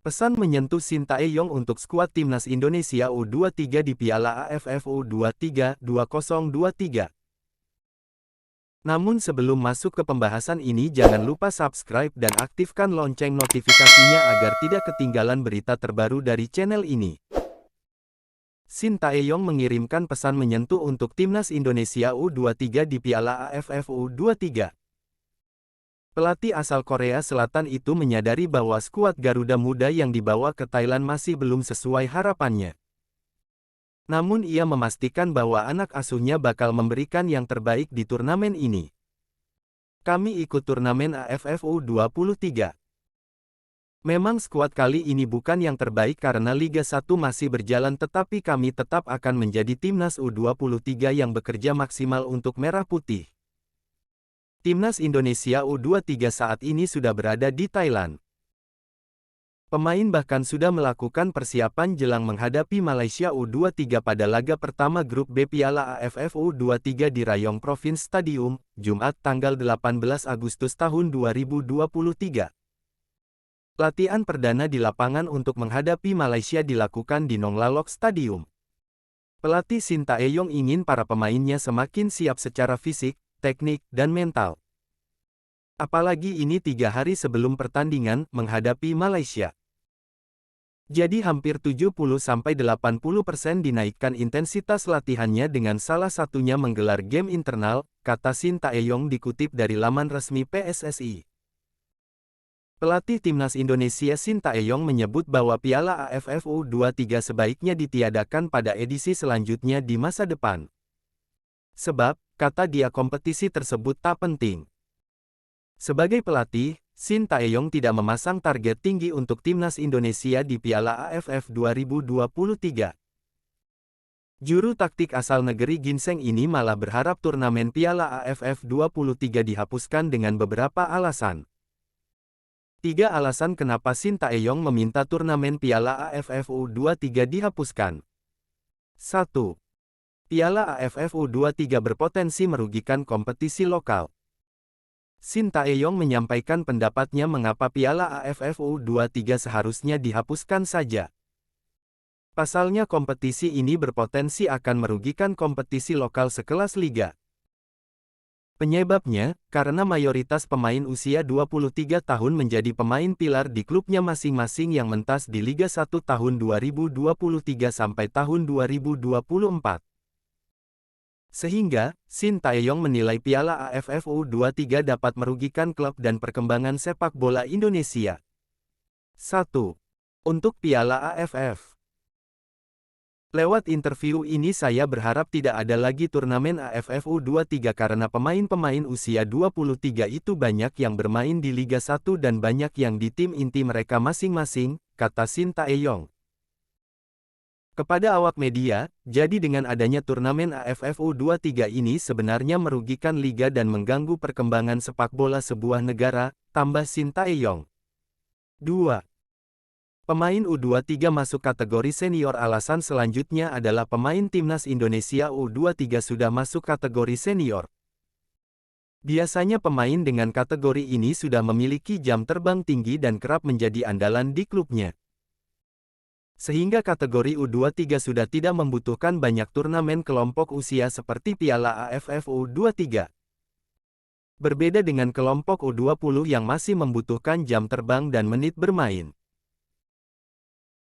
Pesan menyentuh Shin Tae-yong untuk skuad timnas Indonesia U23 di Piala AFF U23 2023. Namun sebelum masuk ke pembahasan ini jangan lupa subscribe dan aktifkan lonceng notifikasinya agar tidak ketinggalan berita terbaru dari channel ini. Shin Tae-yong mengirimkan pesan menyentuh untuk timnas Indonesia U23 di Piala AFF U23. Pelatih asal Korea Selatan itu menyadari bahwa skuad Garuda Muda yang dibawa ke Thailand masih belum sesuai harapannya. Namun ia memastikan bahwa anak asuhnya bakal memberikan yang terbaik di turnamen ini. Kami ikut turnamen AFF U23. Memang skuad kali ini bukan yang terbaik karena Liga 1 masih berjalan tetapi kami tetap akan menjadi timnas U23 yang bekerja maksimal untuk Merah Putih. Timnas Indonesia U23 saat ini sudah berada di Thailand. Pemain bahkan sudah melakukan persiapan jelang menghadapi Malaysia U23 pada laga pertama grup B Piala AFF U23 di Rayong Province Stadium, Jumat tanggal 18 Agustus tahun 2023. Latihan perdana di lapangan untuk menghadapi Malaysia dilakukan di Nong Lalok Stadium. Pelatih Shin Tae-yong ingin para pemainnya semakin siap secara fisik, teknik, dan mental. Apalagi ini 3 hari sebelum pertandingan menghadapi Malaysia. Jadi hampir 70-80% dinaikkan intensitas latihannya dengan salah satunya menggelar game internal, kata Shin Tae-yong dikutip dari laman resmi PSSI. Pelatih timnas Indonesia Shin Tae-yong menyebut bahwa Piala AFF U23 sebaiknya ditiadakan pada edisi selanjutnya di masa depan. Sebab, kata dia kompetisi tersebut tak penting. Sebagai pelatih, Shin Tae-yong tidak memasang target tinggi untuk timnas Indonesia di Piala AFF 2023. Juru taktik asal negeri ginseng ini malah berharap turnamen Piala AFF 23 dihapuskan dengan beberapa alasan. 3 alasan kenapa Shin Tae-yong meminta turnamen Piala AFF U23 dihapuskan. 1. Piala AFF U23 berpotensi merugikan kompetisi lokal. Shin Tae-yong menyampaikan pendapatnya mengapa Piala AFF U23 seharusnya dihapuskan saja. Pasalnya kompetisi ini berpotensi akan merugikan kompetisi lokal sekelas liga. Penyebabnya, karena mayoritas pemain usia 23 tahun menjadi pemain pilar di klubnya masing-masing yang mentas di Liga 1 tahun 2023 sampai tahun 2024. Sehingga, Shin Tae-yong menilai Piala AFF U23 dapat merugikan klub dan perkembangan sepak bola Indonesia. 1. Untuk Piala AFF. Lewat interview ini saya berharap tidak ada lagi turnamen AFF U23 karena pemain-pemain usia 23 itu banyak yang bermain di Liga 1 dan banyak yang di tim inti mereka masing-masing, kata Shin Tae-yong. Kepada awak media, jadi dengan adanya turnamen AFF U23 ini sebenarnya merugikan liga dan mengganggu perkembangan sepak bola sebuah negara, tambah Shin Tae-yong. 2. Pemain U23 masuk kategori senior. Alasan selanjutnya adalah pemain timnas Indonesia U23 sudah masuk kategori senior. Biasanya pemain dengan kategori ini sudah memiliki jam terbang tinggi dan kerap menjadi andalan di klubnya. Sehingga kategori U23 sudah tidak membutuhkan banyak turnamen kelompok usia seperti Piala AFF U23. Berbeda dengan kelompok U20 yang masih membutuhkan jam terbang dan menit bermain.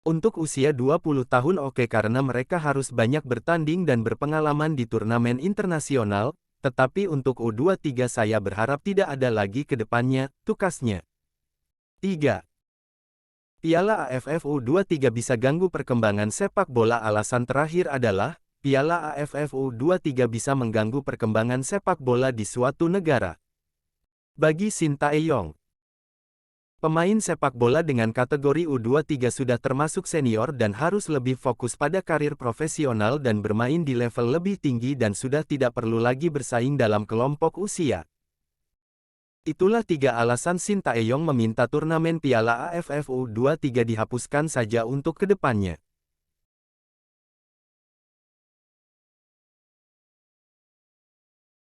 Untuk usia 20 tahun oke karena mereka harus banyak bertanding dan berpengalaman di turnamen internasional, tetapi untuk U23 saya berharap tidak ada lagi ke depannya, tukasnya. 3. Piala AFF U23 bisa ganggu perkembangan sepak bola. Alasan terakhir adalah, Piala AFF U23 bisa mengganggu perkembangan sepak bola di suatu negara. Bagi Shin Tae-yong, pemain sepak bola dengan kategori U23 sudah termasuk senior dan harus lebih fokus pada karir profesional dan bermain di level lebih tinggi dan sudah tidak perlu lagi bersaing dalam kelompok usia. Itulah 3 alasan Shin Tae-yong meminta turnamen Piala AFF U23 dihapuskan saja untuk kedepannya.